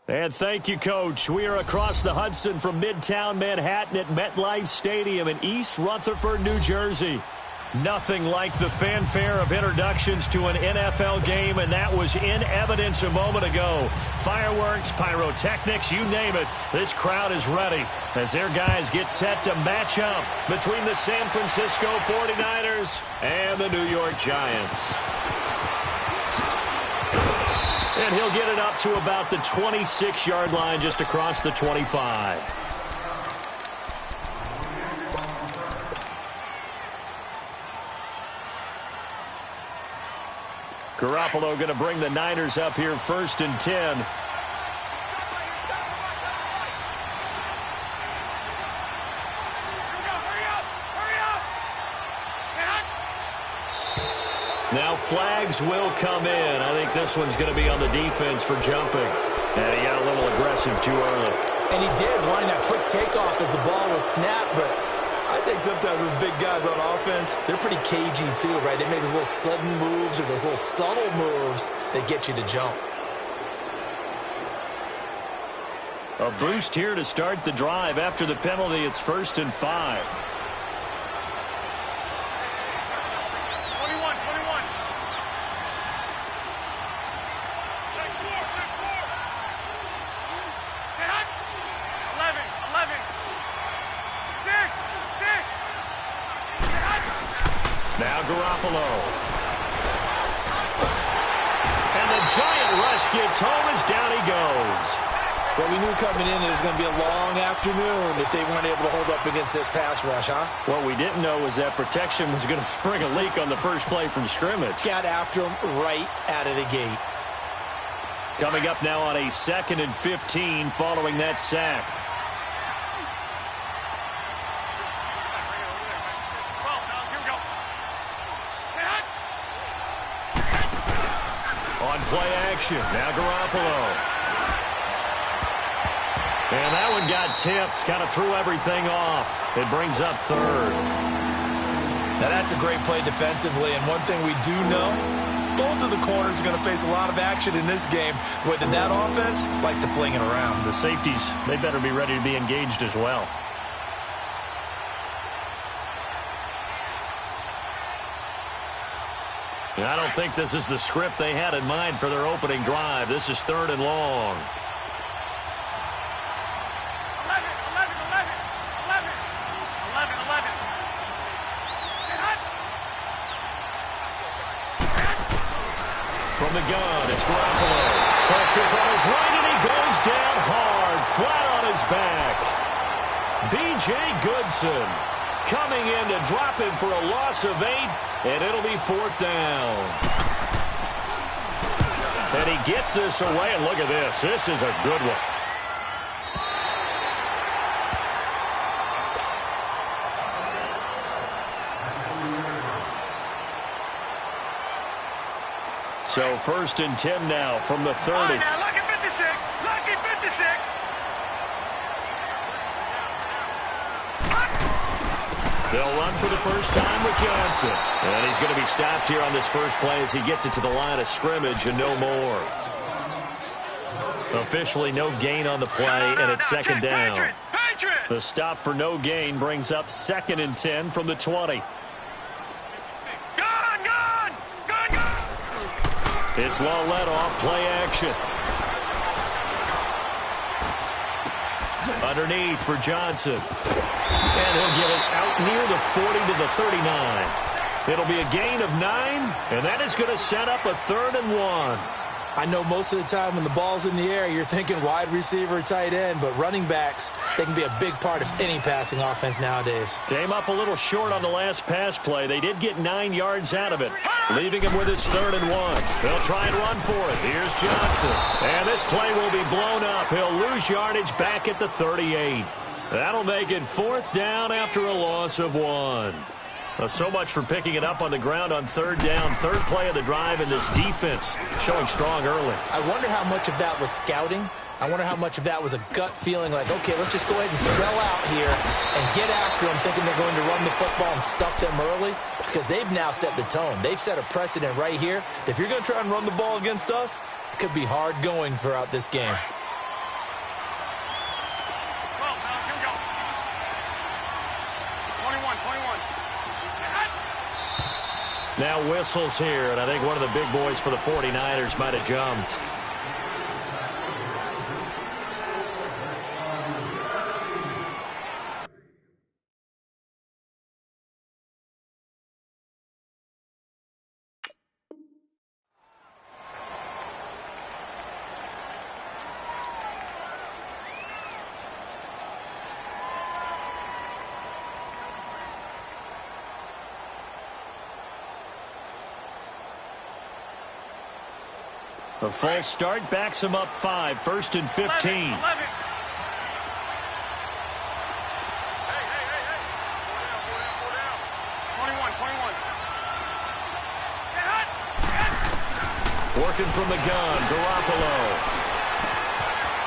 And thank you, Coach. We are across the Hudson from Midtown Manhattan at MetLife Stadium in East Rutherford, New Jersey. Nothing like the fanfare of introductions to an NFL game, and that was in evidence a moment ago. Fireworks, pyrotechnics, you name it. This crowd is ready as their guys get set to match up between the San Francisco 49ers and the New York Giants. And he'll get it up to about the 26-yard line just across the 25. Garoppolo going to bring the Niners up here 1st and 10. Now flags will come in. I think this one's going to be on the defense for jumping. And he got a little aggressive too early. And he did, wanting that quick takeoff as the ball was snapped. But I think sometimes those big guys on offense, they're pretty cagey too, right? They make those little sudden moves or those little subtle moves that get you to jump. A boost here to start the drive. After the penalty, it's 1st and 5. Now Garoppolo. And the giant rush gets home as down he goes. Well, we knew coming in it was going to be a long afternoon if they weren't able to hold up against this pass rush, huh? What we didn't know was that protection was going to spring a leak on the first play from scrimmage. Got after him right out of the gate. Coming up now on a 2nd and 15 following that sack. On play action, now Garoppolo. And that one got tipped, kind of threw everything off. It brings up 3rd. Now that's a great play defensively, and one thing we do know, both of the corners are going to face a lot of action in this game. The way that offense likes to fling it around. The safeties, they better be ready to be engaged as well. And I don't think this is the script they had in mind for their opening drive. This is 3rd and long. From the gun, it's Garoppolo. Pressure from his right, and he goes down hard, flat on his back. B.J. Goodson coming in to drop him for a loss of 8, and it'll be 4th down. And he gets this away, and look at this. This is a good one. So 1st and 10 now from the 30. Right, now lucky 56. Lucky 56. They'll run for the first time with Johnson. And he's going to be stopped here on this first play as he gets it to the line of scrimmage and no more. Officially no gain on the play, and it's 2nd down. The stop for no gain brings up 2nd and 10 from the 20. It's Lawlett off play action. Underneath for Johnson. And he'll get it out near the 40 to the 39. It'll be a gain of 9, and that is going to set up a 3rd and 1. I know most of the time when the ball's in the air, you're thinking wide receiver, tight end, but running backs, they can be a big part of any passing offense nowadays. Came up a little short on the last pass play. They did get 9 yards out of it, leaving him with his 3rd and 1. They'll try and run for it. Here's Johnson. And this play will be blown up. He'll lose yardage back at the 38. That'll make it 4th down after a loss of 1. Well, so much for picking it up on the ground on 3rd down. 3rd play of the drive, and this defense showing strong early. I wonder how much of that was scouting. I wonder how much of that was a gut feeling like, okay, let's just go ahead and sell out here and get after them, thinking they're going to run the football and stuff them early, because they've now set the tone. They've set a precedent right here that if you're going to try and run the ball against us, it could be hard going throughout this game. Now whistles here, and I think one of the big boys for the 49ers might have jumped. A false start backs him up 5, 1st and 15. 11. Hey. Go down. 21. Get hot. Working from the gun, Garoppolo.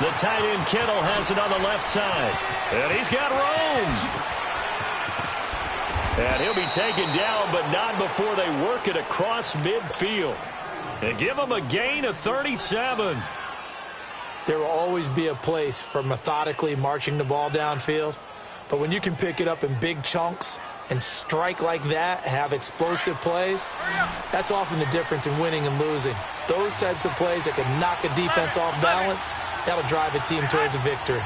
The tight end Kittle has it on the left side. And he's got room. And he'll be taken down, but not before they work it across midfield. And give him a gain of 37. There will always be a place for methodically marching the ball downfield. But when you can pick it up in big chunks and strike like that, have explosive plays, that's often the difference in winning and losing. Those types of plays that can knock a defense off balance, that'll drive a team towards a victory.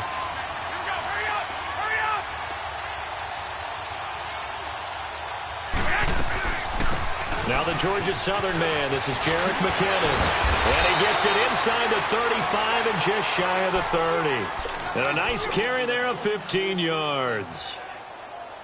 Now the Georgia Southern man, this is Jerick McKinnon. And he gets it inside the 35 and just shy of the 30. And a nice carry there of 15 yards.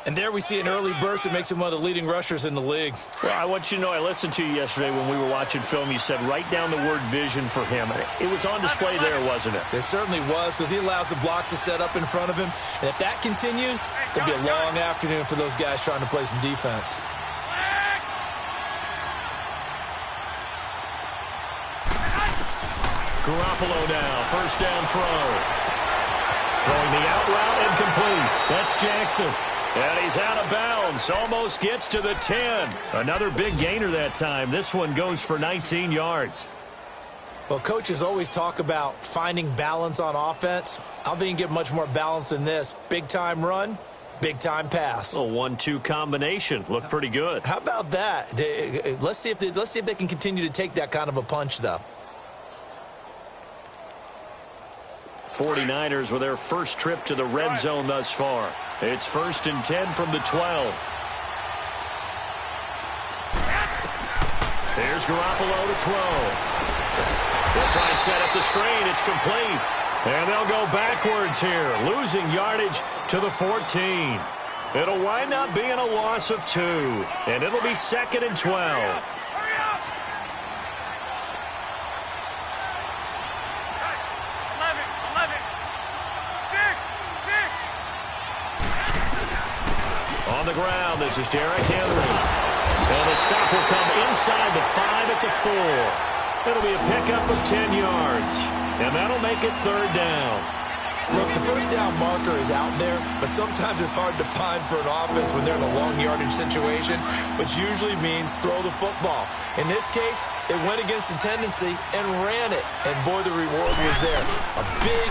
And there we see an early burst that makes him one of the leading rushers in the league. Well, I want you to know, I listened to you yesterday when we were watching film. You said write down the word vision for him. It was on display there, wasn't it? It certainly was, because he allows the blocks to set up in front of him. And if that continues, it'll be a long afternoon for those guys trying to play some defense. Garoppolo now, first down throw. Throwing the out route incomplete. That's Jackson. And he's out of bounds. Almost gets to the 10. Another big gainer that time. This one goes for 19 yards. Well, coaches always talk about finding balance on offense. I don't think you can get much more balance than this. Big-time run, big-time pass. A 1-2 combination. Looked pretty good. How about that? Let's see if they can continue to take that kind of a punch, though. 49ers with their first trip to the red zone thus far. It's 1st and 10 from the 12. Here's Garoppolo to throw. They'll try and set up the screen. It's complete. And they'll go backwards here, losing yardage to the 14. It'll wind up being a loss of 2. And it'll be 2nd and 12. On the ground, this is Derrick Henry. And the stop will come inside the 5 at the 4. It'll be a pickup of 10 yards. And that'll make it 3rd down. Look, the first down marker is out there, but sometimes it's hard to find for an offense when they're in a long yardage situation, which usually means throw the football. In this case, they went against the tendency and ran it. And boy, the reward was there. A big,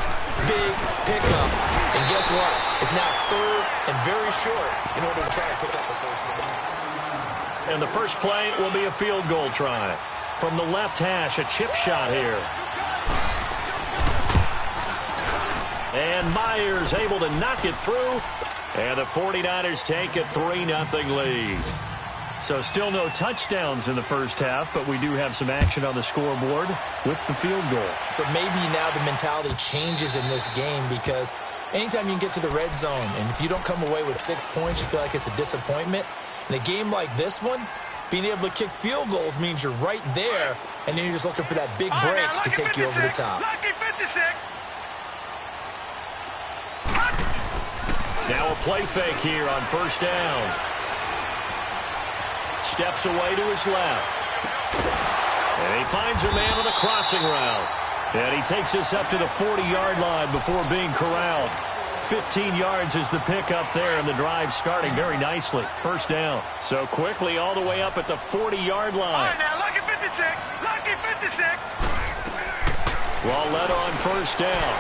big pickup. And guess what? It's now 3rd and very short in order to try and pick up the first down. And the first play will be a field goal try. From the left hash, a chip shot here. And Myers able to knock it through. And the 49ers take a 3-0 lead. So still no touchdowns in the first half, but we do have some action on the scoreboard with the field goal. So maybe now the mentality changes in this game, because anytime you can get to the red zone, and if you don't come away with 6 points, you feel like it's a disappointment. In a game like this one, being able to kick field goals means you're right there, and then you're just looking for that big break to take you over the top. Lucky 56. Now a play fake here on first down. Steps away to his left. And he finds a man on a crossing route. And he takes this up to the 40-yard line before being corralled. 15 yards is the pickup there, and the drive starting very nicely. First down. So quickly all the way up at the 40-yard line. All right, now, lucky 56. Lucky 56. Well led on first down.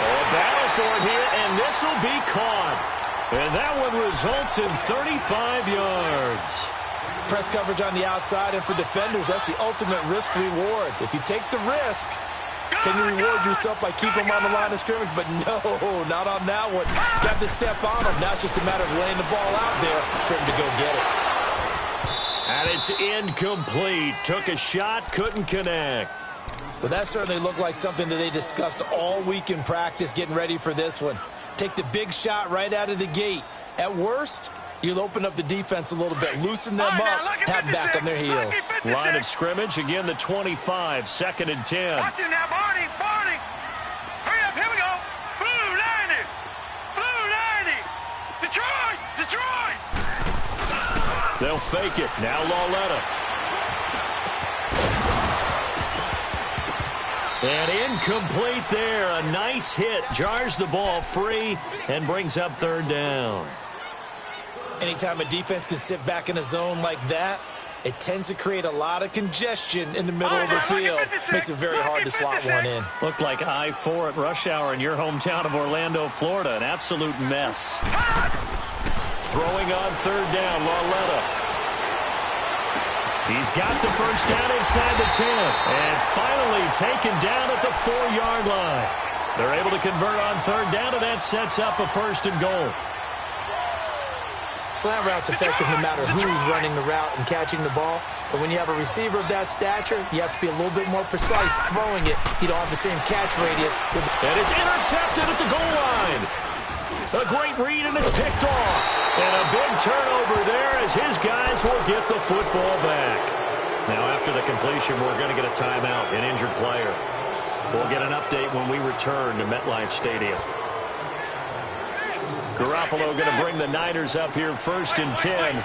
A battle for it here, and this will be caught. And that one results in 35 yards. Press coverage on the outside, and for defenders, that's the ultimate risk reward. If you take the risk, can you reward yourself by keeping them on the line of scrimmage? But no, not on that one. Got the step on him. Now it's just a matter of laying the ball out there for him to go get it. And it's incomplete. Took a shot, couldn't connect. Well, that certainly looked like something that they discussed all week in practice getting ready for this one. Take the big shot right out of the gate. At worst, you'll open up the defense a little bit, loosen them up, have them back on their heels. Line of scrimmage, again the 25, 2nd and 10. Watch it now, Barney, Barney. Hurry up, here we go. Blue 90. Blue 90. Detroit, Detroit. They'll fake it. Now Lauletta. And incomplete there. A nice hit. Jars the ball free and brings up 3rd down. Anytime a defense can sit back in a zone like that, it tends to create a lot of congestion in the middle of the field. Makes it very hard to slot one in. Looked like I-4 at rush hour in your hometown of Orlando, Florida. An absolute mess. Throwing on 3rd down, Lauletta. He's got the first down inside the 10. And finally taken down at the 4-yard line. They're able to convert on 3rd down, and that sets up a 1st and goal. Slant route's effective no matter who's running the route and catching the ball. But when you have a receiver of that stature, you have to be a little bit more precise throwing it. You don't have the same catch radius. And it's intercepted at the goal line. A great read, and it's picked off. And a big turnover there as his guys will get the football back. Now, after the completion, we're going to get a timeout, an injured player. We'll get an update when we return to MetLife Stadium. Garoppolo going to bring the Niners up here 1st and 10. 21,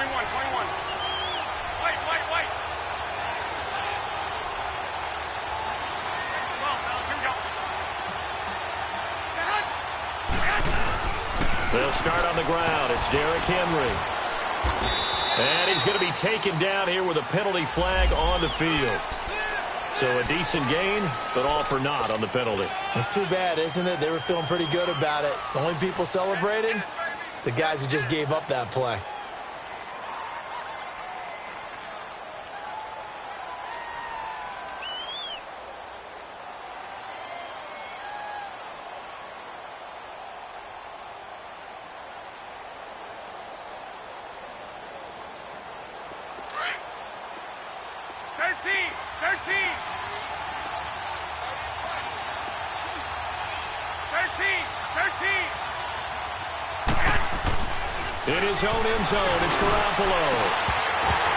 21. Wait. 12, fellas, here we go. They'll start on the ground. It's Derrick Henry. And he's going to be taken down here with a penalty flag on the field. So a decent gain, but all for naught on the penalty. It's too bad, isn't it? They were feeling pretty good about it. The only people celebrating, the guys who just gave up that play. In his own end zone, it's Garoppolo.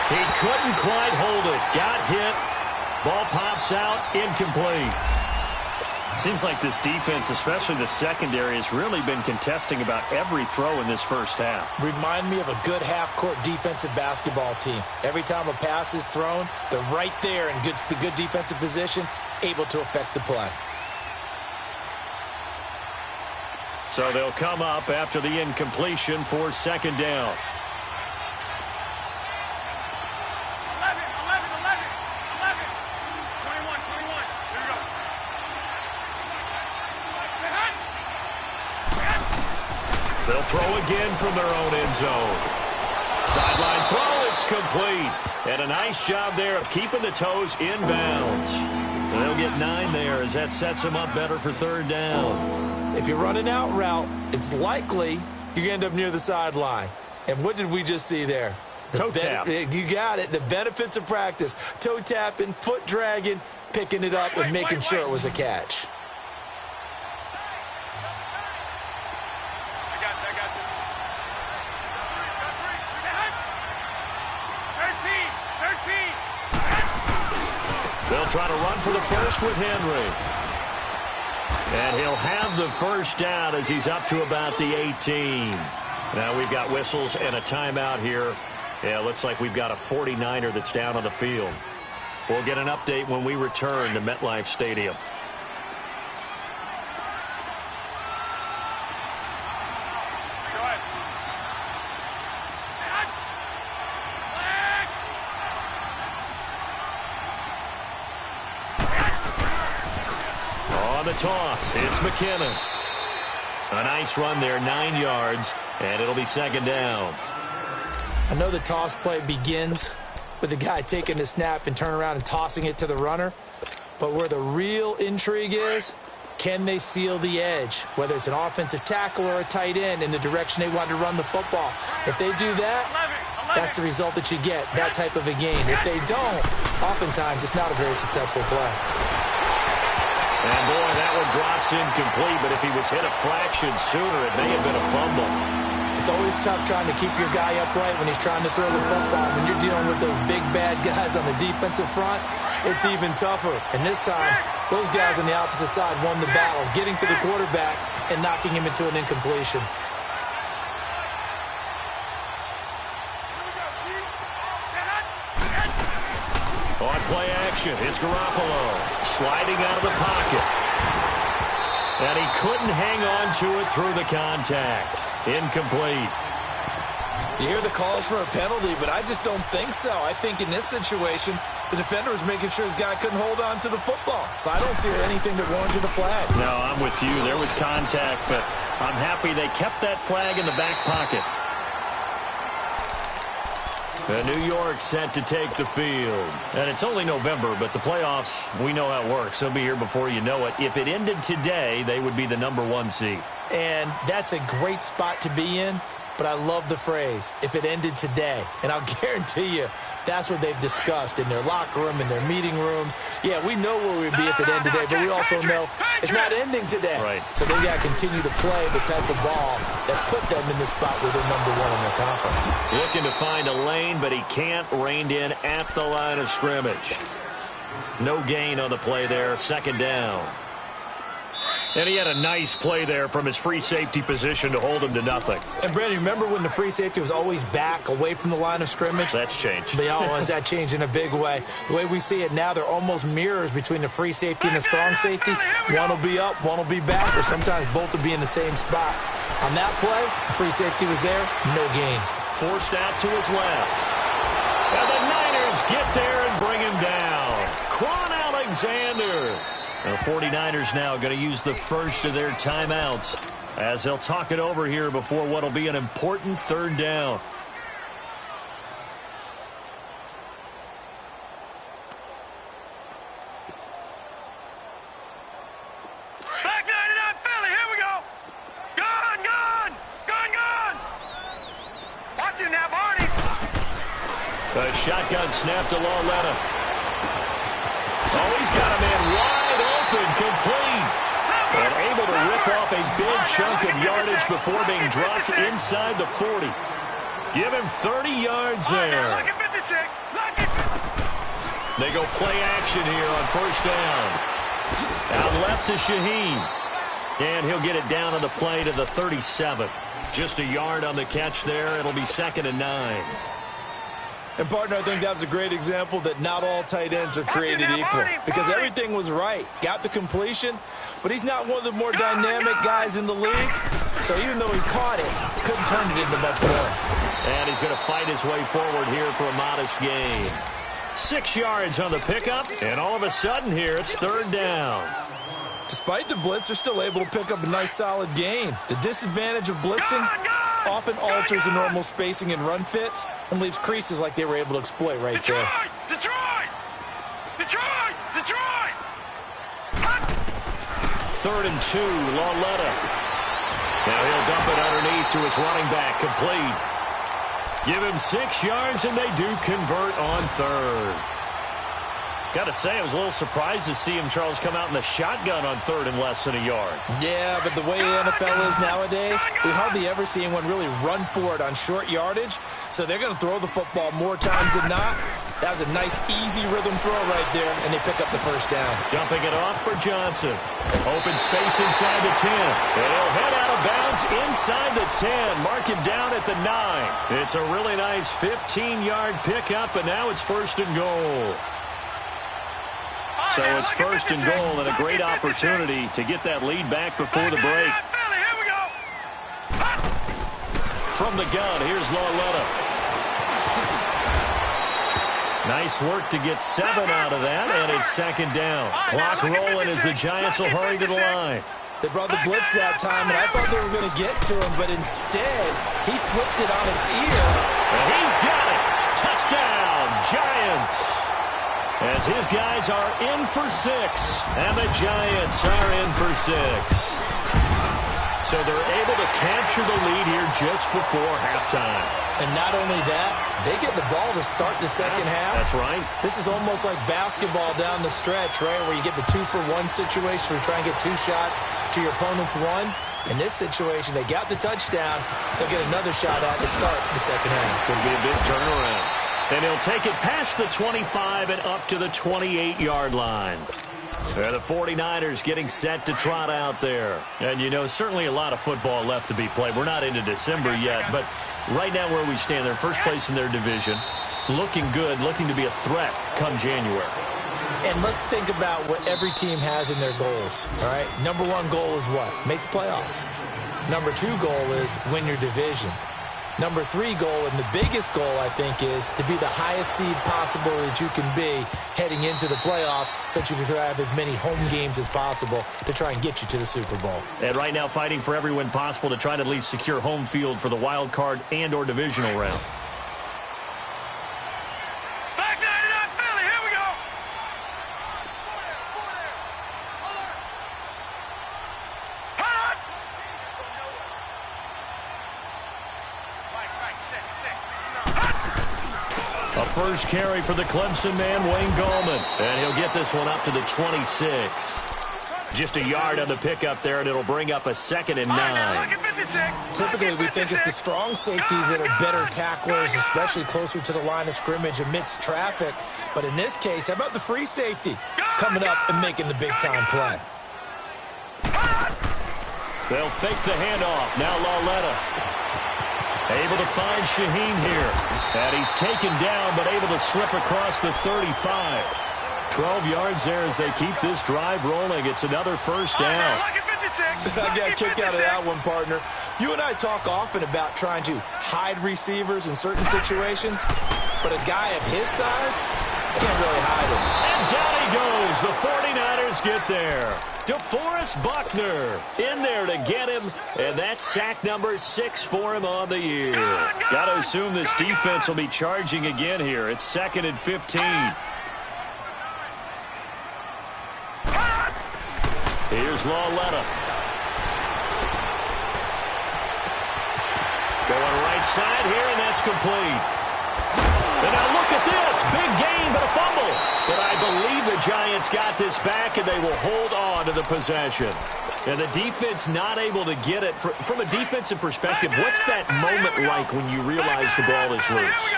He couldn't quite hold it. Got hit. Ball pops out. Incomplete. Seems like this defense, especially the secondary, has really been contesting about every throw in this first half. Remind me of a good half-court defensive basketball team. Every time a pass is thrown, they're right there in good defensive position, able to affect the play. So they'll come up after the incompletion for 2nd down. 11, 21. Here we go. They'll throw again from their own end zone. Sideline throw, it's complete. And a nice job there of keeping the toes in bounds. They'll get 9 there as that sets them up better for 3rd down. If you're running out route, it's likely you end up near the sideline. And what did we just see there? Toe tap. You got it. The benefits of practice. Toe tapping, foot dragging, picking it up, and making sure it was a catch. I got you. 13. They'll try to run for the first with Henry. And he'll have the first down as he's up to about the 18. Now we've got whistles and a timeout here. Yeah, looks like we've got a 49er that's down on the field. We'll get an update when we return to MetLife Stadium. Go ahead. On the toss, it's McKinnon. A nice run there, 9 yards, and it'll be 2nd down. I know the toss play begins with the guy taking the snap and turning around and tossing it to the runner. But where the real intrigue is, can they seal the edge, whether it's an offensive tackle or a tight end, in the direction they want to run the football? If they do that, that's the result that you get, that type of a game. If they don't, oftentimes it's not a very successful play. And boy, that one drops incomplete, but if he was hit a fraction sooner, it may have been a fumble. It's always tough trying to keep your guy upright when he's trying to throw the football. When you're dealing with those big, bad guys on the defensive front, it's even tougher. And this time, those guys on the opposite side won the battle, getting to the quarterback and knocking him into an incompletion. On play action, it's Garoppolo sliding out of the pocket. And he couldn't hang on to it through the contact. Incomplete. You hear the calls for a penalty, but I just don't think so. I think in this situation, the defender was making sure his guy couldn't hold on to the football. So I don't see anything that warranted a flag. No, I'm with you. There was contact, but I'm happy they kept that flag in the back pocket. New York set to take the field. And it's only November, but the playoffs, we know how it works. They'll be here before you know it. If it ended today, they would be the #1 seed. And that's a great spot to be in, but I love the phrase, if it ended today. And I'll guarantee you, that's what they've discussed in their locker room, in their meeting rooms. Yeah, we know where we'd be if it ended today, but we also know it's not ending today. Right. So they've got to continue to play the type of ball that put them in the spot where they're #1 in their conference. Looking to find a lane, but he can't. Reined in at the line of scrimmage. No gain on the play there. Second down. And he had a nice play there from his free safety position to hold him to nothing. And, Brandon, remember when the free safety was always back away from the line of scrimmage? That's changed. Has that changed in a big way? The way we see it now, they're almost mirrors between the free safety and the strong safety. One will be up, one will be back, or sometimes both will be in the same spot. On that play, the free safety was there, no gain. Forced out to his left. And the Niners get there and bring him down. Quan Alexander. The 49ers now going to use the first of their timeouts as they'll talk it over here before what will be an important third down. Back 99 Philly, here we go. Gun. Watch him now, Barney. A shotgun snap to Lauletta. Oh, he's got a man wide open, complete. And able to rip off a big chunk of yardage before being dropped inside the 40. Give him 30 yards there. Like it 56. Like it. They go play action here on first down. Out left to Shaheen. And he'll get it down on the play to the 37. Just a yard on the catch there. It'll be 2nd and 9. And, partner, I think that was a great example that not all tight ends are created equal. Because everything was right. Got the completion, but he's not one of the more dynamic guys in the league. So even though he caught it, couldn't turn it into much more. And he's going to fight his way forward here for a modest gain. 6 yards on the pickup, and all of a sudden here it's third down. Despite the blitz, they're still able to pick up a nice solid gain. The disadvantage of blitzing often alters the normal spacing and run fits and leaves creases like they were able to exploit right there. Detroit! 3rd and 2, Lauletta. Now he'll dump it underneath to his running back, complete. Give him 6 yards, and they do convert on third. Got to say, I was a little surprised to see him, Charles, come out in the shotgun on third and less than a yard. Yeah, but the way the NFL is nowadays, we hardly ever see anyone really run for it on short yardage. So they're going to throw the football more times than not. That was a nice, easy rhythm throw right there, and they pick up the first down. Dumping it off for Johnson. Open space inside the 10. And he'll head out of bounds inside the 10. Mark him down at the 9. It's a really nice 15-yard pickup, and now it's 1st and goal. So it's 1st and goal and a great opportunity to get that lead back before the break. From the gun, here's Lauletta. Nice work to get 7 out of that, and it's 2nd down. Clock rolling as the Giants will hurry to the line. They brought the blitz that time, and I thought they were going to get to him, but instead, he flipped it on its ear. And he's got it. Touchdown, Giants. As his guys are in for 6, and the Giants are in for 6. So they're able to capture the lead here just before halftime. And not only that, they get the ball to start the second half. That's right. This is almost like basketball down the stretch, right, where you get the 2-for-1 situation where you try and get 2 shots to your opponent's 1. In this situation, they got the touchdown. They'll get another shot at to start the second half. Could be a big turnaround. And he'll take it past the 25 and up to the 28-yard line. The 49ers getting set to trot out there. And, you know, certainly a lot of football left to be played. We're not into December yet, but right now where we stand, they're first place in their division. Looking good, looking to be a threat come January. And let's think about what every team has in their goals, all right? Number 1 goal is what? Make the playoffs. Number 2 goal is win your division. Number 3 goal, and the biggest goal, I think, is to be the highest seed possible that you can be heading into the playoffs so that you can have as many home games as possible to try and get you to the Super Bowl. And right now fighting for every win possible to try to at least secure home field for the wild card and or divisional round. Back 99 Philly, here we go. Hold on. A first carry for the Clemson man, Wayne Gallman. And he'll get this one up to the 26. Just a yard on the pickup there, and it'll bring up a 2nd and 9. Typically, we think it's the strong safeties that are better tacklers, especially closer to the line of scrimmage amidst traffic. But in this case, how about the free safety coming up and making the big-time play? They'll fake the handoff. Now Lauletta able to find Shaheen here. And he's taken down, but able to slip across the 35. 12 yards there as they keep this drive rolling. It's another first down. I got a kick out of that one, partner. You and I talk often about trying to hide receivers in certain situations, but a guy of his size can't really hide him. And down he goes. The 49ers get there. DeForest Buckner in there to get him, and that's sack number 6 for him on the year. Got to assume this defense will be charging again here. It's 2nd and 15. Here's Lauletta. Going right side here, and that's complete. And now look at this. Big gain, but a fumble. But I believe the Giants got this back, and they will hold on to the possession. And the defense not able to get it. From a defensive perspective, what's that moment like when you realize the ball is loose?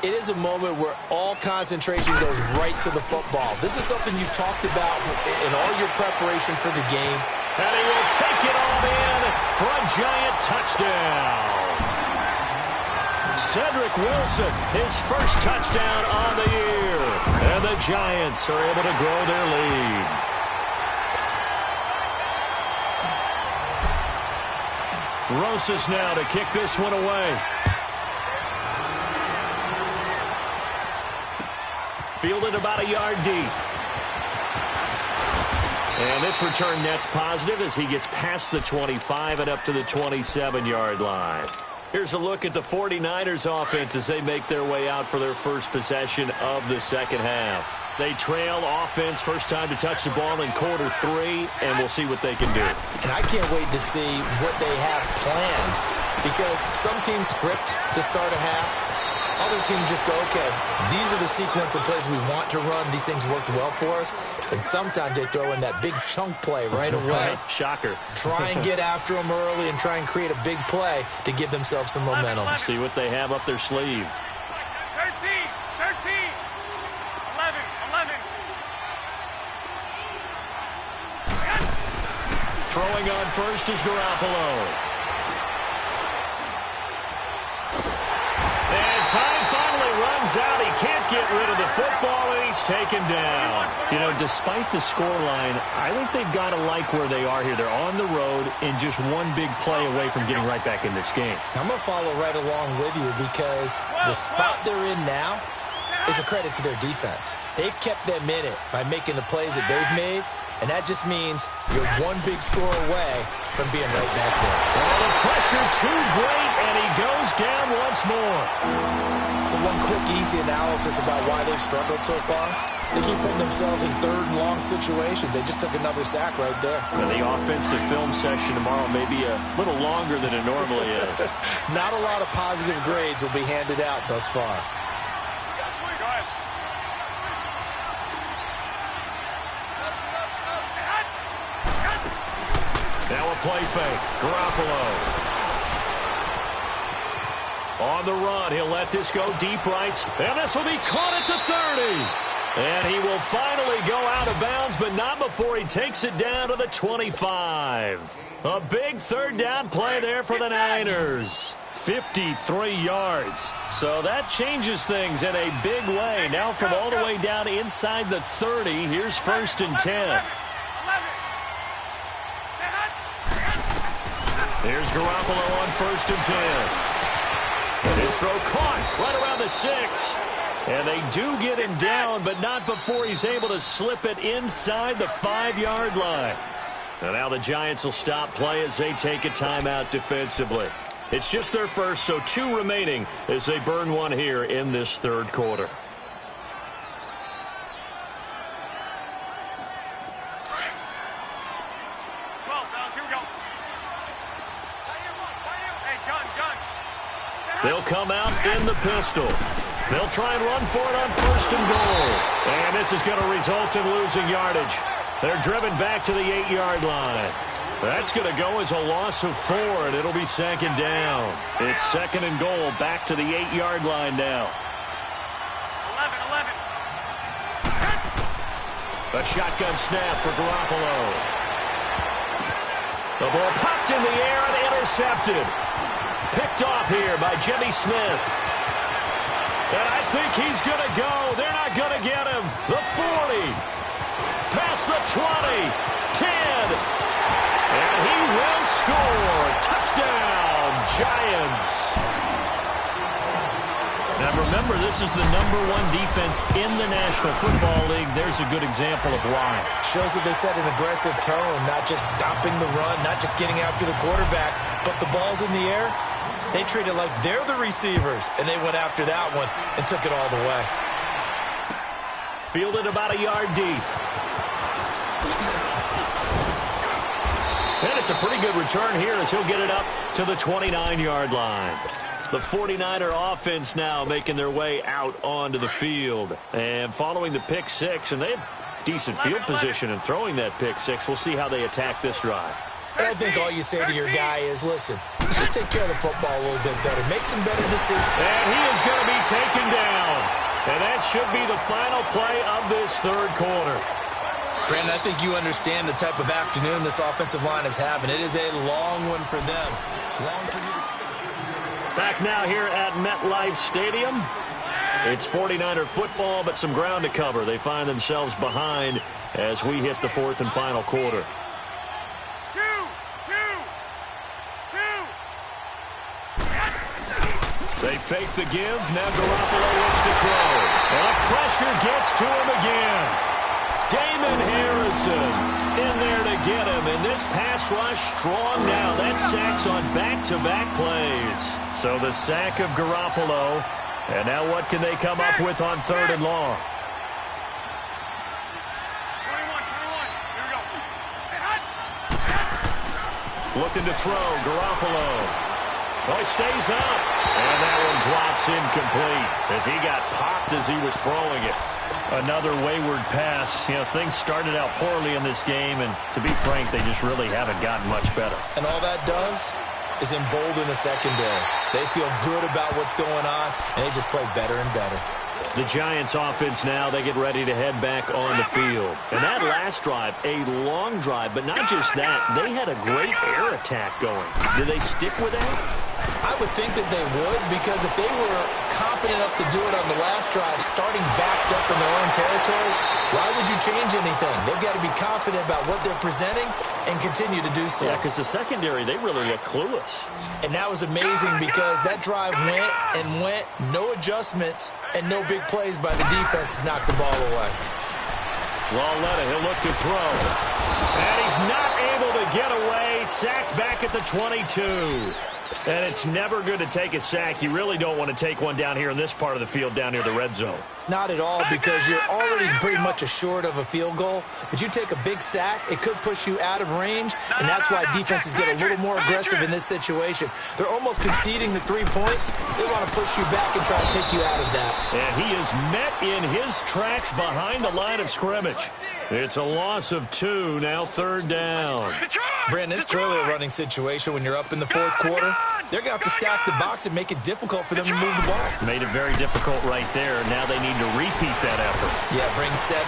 It is a moment where all concentration goes right to the football. This is something you've talked about in all your preparation for the game. And he will take it all in for a Giant touchdown. Cedric Wilson, his first touchdown on the year. And the Giants are able to grow their lead. Rosas now to kick this one away. Fielded about a yard deep. And this return net's positive as he gets past the 25 and up to the 27-yard line. Here's a look at the 49ers offense as they make their way out for their first possession of the second half. They trail offense, first time to touch the ball in quarter 3, and we'll see what they can do. And I can't wait to see what they have planned, because some teams script to start a half. Other teams just go, okay, these are the sequence of plays we want to run. These things worked well for us. And sometimes they throw in that big chunk play right away. Shocker. Try and get after them early and try and create a big play to give themselves some momentum. See what they have up their sleeve. 13, 11, 11. Throwing on first is Garoppolo. And time finally runs out. He can't get rid of the football, and he's taken down. You know, despite the scoreline, I think they've got to like where they are here. They're on the road and just one big play away from getting right back in this game. I'm going to follow right along with you, because the spot they're in now is a credit to their defense. They've kept them in it by making the plays that they've made, And that just means you're one big score away from being right back there. Oh, the pressure too great, and he goes down once more. So one quick, easy analysis about why they've struggled so far. They keep putting themselves in third and long situations. They just took another sack right there. And the offensive film session tomorrow may be a little longer than it normally is. Not a lot of positive grades will be handed out thus far. Now a play fake. Garoppolo. On the run, he'll let this go deep right. And this will be caught at the 30. And he will finally go out of bounds, but not before he takes it down to the 25. A big third down play there for the Niners. 53 yards. So that changes things in a big way. Now from all the way down inside the 30, here's 1st and 10. Here's Garoppolo on 1st and 10. And his throw caught right around the 6. And they do get him down, but not before he's able to slip it inside the 5-yard line. And now the Giants will stop play as they take a timeout defensively. It's just their first, so 2 remaining as they burn one here in this third quarter. They'll come out in the pistol. They'll try and run for it on 1st and goal. And this is going to result in losing yardage. They're driven back to the 8-yard line. That's going to go as a loss of 4, and it'll be 2nd down. It's 2nd and goal, back to the 8-yard line now. 11. A shotgun snap for Garoppolo. The ball popped in the air and intercepted. Picked off here by Jimmy Smith. And I think he's going to go. They're not going to get him. The 40. Past the 20. 10. And he will score. Touchdown, Giants. Now remember, this is the #1 defense in the National Football League. There's a good example of why. Shows that they set an aggressive tone, not just stopping the run, not just getting after the quarterback, but the ball's in the air. They treat it like they're the receivers, and they went after that one and took it all the way. Fielded about a yard deep. And it's a pretty good return here as he'll get it up to the 29-yard line. The 49er offense now making their way out onto the field. And following the pick 6, and they have decent field position in throwing that pick 6. We'll see how they attack this drive. And I think all you say to your guy is, listen, just take care of the football a little bit better. Make some better decisions. And he is going to be taken down. And that should be the final play of this third quarter. Brandon, I think you understand the type of afternoon this offensive line is having. It is a long one for them. Long for you to... Back now here at MetLife Stadium. It's 49er football, but some ground to cover. They find themselves behind as we hit the 4th and final quarter. They fake the give. Now Garoppolo looks to throw. And the pressure gets to him again. Damon Harrison in there to get him. And this pass rush strong now. That sack's on back-to-back plays. So the sack of Garoppolo. And now what can they come up with on 3rd and long? 21. Here we go. Looking to throw. Garoppolo. Oh, he stays up. And that one drops incomplete as he got popped as he was throwing it. Another wayward pass. You know, things started out poorly in this game, and to be frank, they just really haven't gotten much better. And all that does is embolden the secondary. They feel good about what's going on, and they just play better and better. The Giants offense now, they get ready to head back on the field. And that last drive, a long drive, but not just that, they had a great air attack going. Did they stick with that? I would think that they would, because if they were confident enough to do it on the last drive, starting backed up in their own territory, why would you change anything? They've got to be confident about what they're presenting and continue to do so. Yeah, because the secondary, they really look clueless. And that was amazing because that drive went and went, no adjustments, and no big plays by the defense to knock the ball away. Lauletta, he'll look to throw. And he's not able to get away. Sacked back at the 22. And it's never good to take a sack. You really don't want to take one down here in this part of the field, down near the red zone. Not at all, because you're already pretty much assured of a field goal. But you take a big sack, it could push you out of range, and that's why defenses get a little more aggressive in this situation. They're almost conceding the 3 points. They want to push you back and try to take you out of that. And he is met in his tracks behind the line of scrimmage. It's a loss of 2, now 3rd down. Brandon, it's clearly a running situation when you're up in the 4th quarter. They're going to have to stack the box and make it difficult for them to move the ball. Made it very difficult right there. Now they need to repeat that effort. Yeah, bring 7.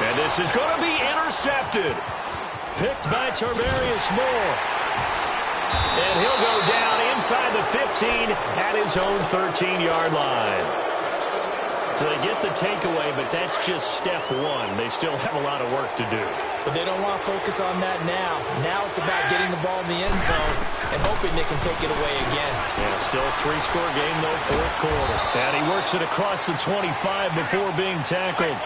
And this is going to be intercepted. Picked by Tarvarius Moore. And he'll go down inside the 15 at his own 13-yard line. So they get the takeaway, but that's just step 1. They still have a lot of work to do. But they don't want to focus on that now. Now it's about getting the ball in the end zone and hoping they can take it away again. Yeah, still a 3-score game, though, 4th quarter. And he works it across the 25 before being tackled.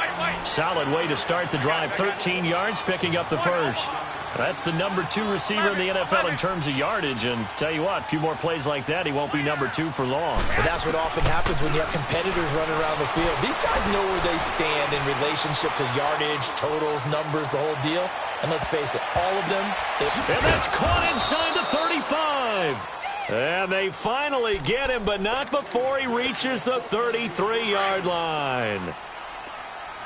Solid way to start the drive. 13 yards, picking up the first. That's the number 2 receiver in the NFL in terms of yardage. And tell you what, a few more plays like that, he won't be number 2 for long. But that's what often happens when you have competitors running around the field. These guys know where they stand in relationship to yardage, totals, numbers, the whole deal. And let's face it, all of them. And that's caught inside the 35. And they finally get him, but not before he reaches the 33-yard line.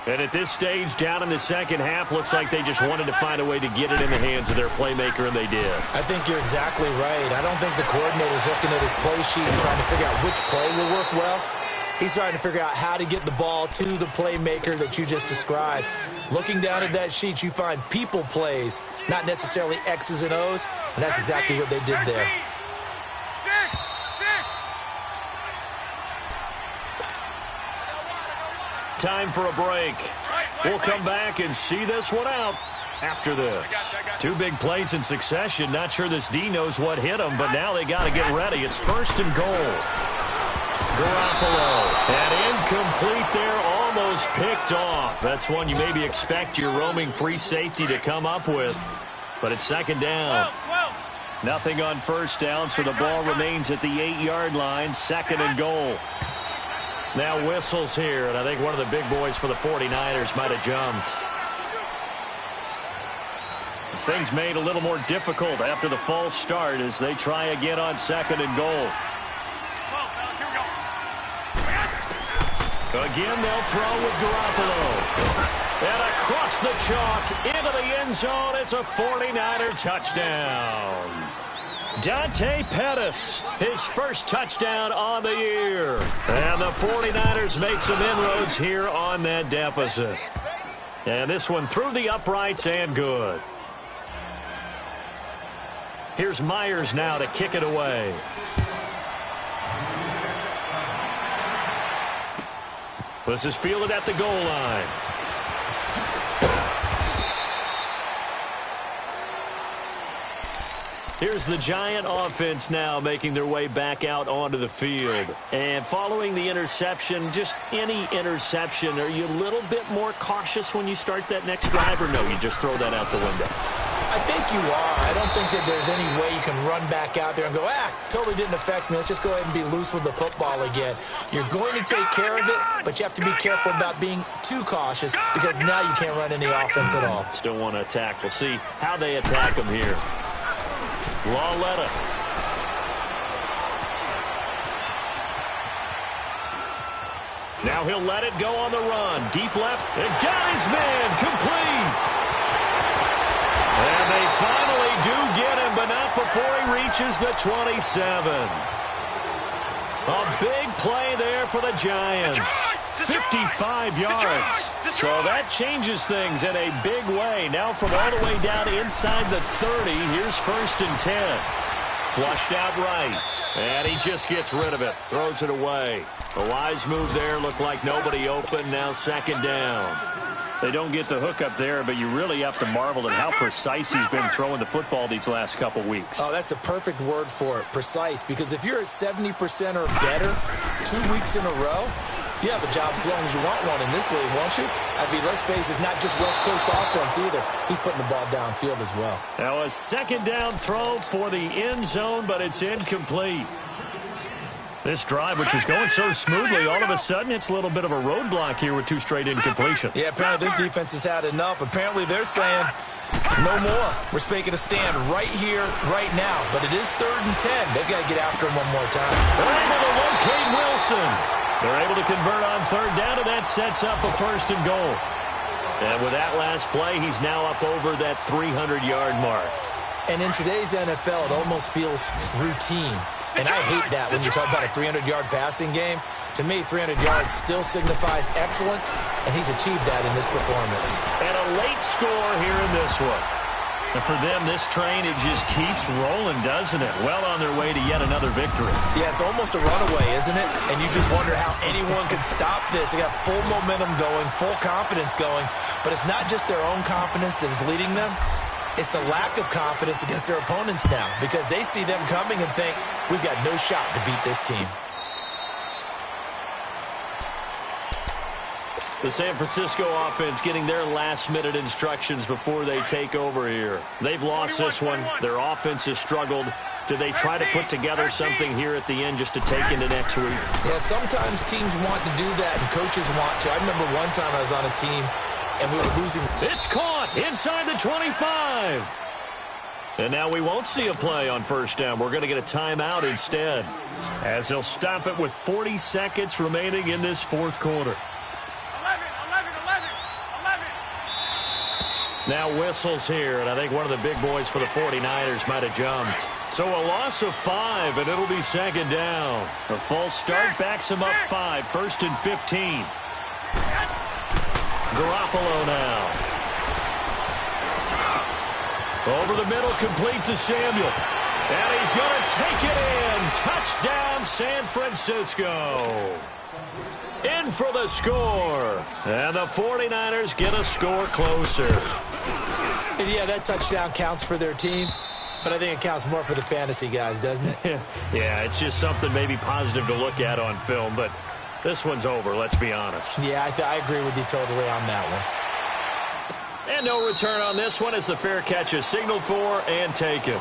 And at this stage, down in the second half, looks like they just wanted to find a way to get it in the hands of their playmaker, and they did. I think you're exactly right. I don't think the coordinator's looking at his play sheet and trying to figure out which play will work well. He's trying to figure out how to get the ball to the playmaker that you just described. Looking down at that sheet, you find people plays, not necessarily X's and O's, and that's exactly what they did there. Time for a break. We'll come back and see this one out after this. 2 big plays in succession. Not sure this D knows what hit him, but now they got to get ready. It's 1st and goal. Garoppolo. And incomplete there, almost picked off. That's one you maybe expect your roaming free safety to come up with. But it's 2nd down. Nothing on 1st down, so the ball remains at the 8-yard line. 2nd and goal. Now whistles here, and I think one of the big boys for the 49ers might have jumped. Things made a little more difficult after the false start as they try again on 2nd and goal. Again, they'll throw with Garoppolo. And across the chalk, into the end zone, it's a 49er touchdown. Dante Pettis, his first touchdown on the year. And the 49ers make some inroads here on that deficit. And this one through the uprights and good. Here's Myers now to kick it away. This is fielded at the goal line. Here's the Giant offense now making their way back out onto the field. And following the interception, just any interception, are you a little bit more cautious when you start that next drive, or no, you just throw that out the window? I think you are. I don't think that there's any way you can run back out there and go, totally didn't affect me. Let's just go ahead and be loose with the football again. You're going to take care of it, but you have to be careful about being too cautious because now you can't run any offense at all. Still want to attack. We'll see how they attack them here. Lauletta. Now he'll let it go on the run. Deep left. And got his man. Complete. And they finally do get him, but not before he reaches the 27. A big play there for the Giants. 55 yards. So that changes things in a big way. Now from all the way down inside the 30, here's 1st and 10. Flushed out right. And he just gets rid of it. Throws it away. A wise move there. Looked like nobody open. Now 2nd down. They don't get the hook up there, but you really have to marvel at how precise he's been throwing the football these last couple weeks. Oh, that's a perfect word for it, precise, because if you're at 70% or better 2 weeks in a row, You have a job as long as you want one in this league, won't you? I mean, let's face it, it's not just West Coast offense either. He's putting the ball downfield as well. Now a second down throw for the end zone, but it's incomplete. This drive, which was going so smoothly, all of a sudden it's a little bit of a roadblock here with 2 straight incompletions. Yeah, apparently this defense has had enough. Apparently they're saying, no more. We're making a stand right here, right now. But it is 3rd and 10. They've got to get after him one more time. They're able to locate Wilson. They're able to convert on 3rd down, and that sets up a 1st and goal. And with that last play, he's now up over that 300-yard mark. And in today's NFL, it almost feels routine. And I hate that when you talk about a 300-yard passing game. To me, 300 yards still signifies excellence, and he's achieved that in this performance. And a late score here in this one. And for them, this train, it just keeps rolling, doesn't it? Well on their way to yet another victory. Yeah, it's almost a runaway, isn't it? And you just wonder how anyone could stop this. They got full momentum going, full confidence going. But it's not just their own confidence that is leading them. It's the lack of confidence against their opponents now because they see them coming and think, we've got no shot to beat this team. The San Francisco offense getting their last-minute instructions before they take over here. They've lost this one. Their offense has struggled. Do they try to put together something here at the end just to take into next week? Yeah, sometimes teams want to do that and coaches want to. I remember one time I was on a team and we were losing. It's caught inside the 25. And now we won't see a play on 1st down. We're going to get a timeout instead, as they'll stop it with 40 seconds remaining in this 4th quarter. 11. Now whistles here, and I think one of the big boys for the 49ers might have jumped. So a loss of 5, and it'll be 2nd down. A false start backs him up 5, 1st and 15. Garoppolo now. Over the middle, complete to Samuel. And he's going to take it in. Touchdown, San Francisco. In for the score. And the 49ers get a score closer. And yeah, that touchdown counts for their team, but I think it counts more for the fantasy guys, doesn't it? Yeah, it's just something maybe positive to look at on film, but this one's over, let's be honest. Yeah, I agree with you totally on that one. And no return on this one as the fair catch is signaled for and taken.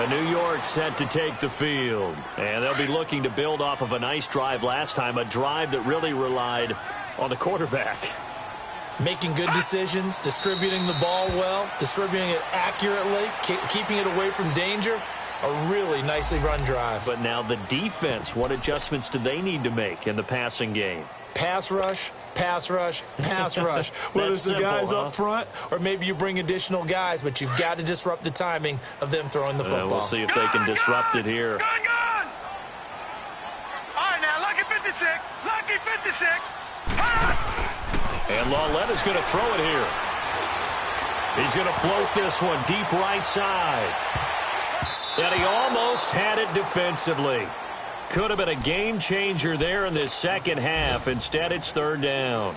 New York set to take the field. And they'll be looking to build off of a nice drive last time, a drive that really relied on the quarterback. Making good decisions, distributing the ball well, distributing it accurately, keeping it away from danger. A really nicely run drive. But now the defense, what adjustments do they need to make in the passing game? Pass rush, pass rush, pass rush. Whether it's the guys up front or maybe you bring additional guys, but you've got to disrupt the timing of them throwing the football. We'll see if they can disrupt it here. Gun! All right, now, lucky 56. Lucky 56. And Lauletta's going to throw it here. He's going to float this one deep right side. And he almost had it defensively. Could have been a game changer there in this second half. Instead, it's 3rd down.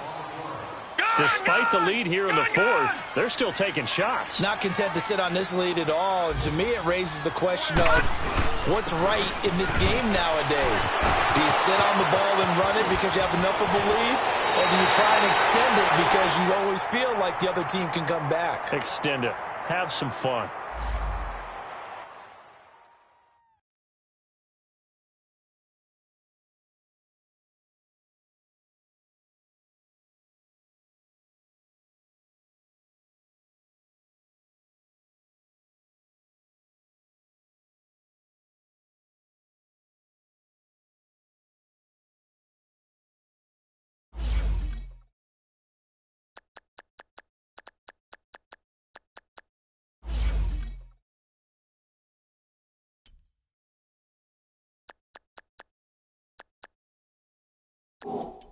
Despite the lead here in the 4th, they're still taking shots. Not content to sit on this lead at all. And to me, it raises the question of what's right in this game nowadays. Do you sit on the ball and run it because you have enough of a lead? Or do you try and extend it because you always feel like the other team can come back? Extend it. Have some fun. You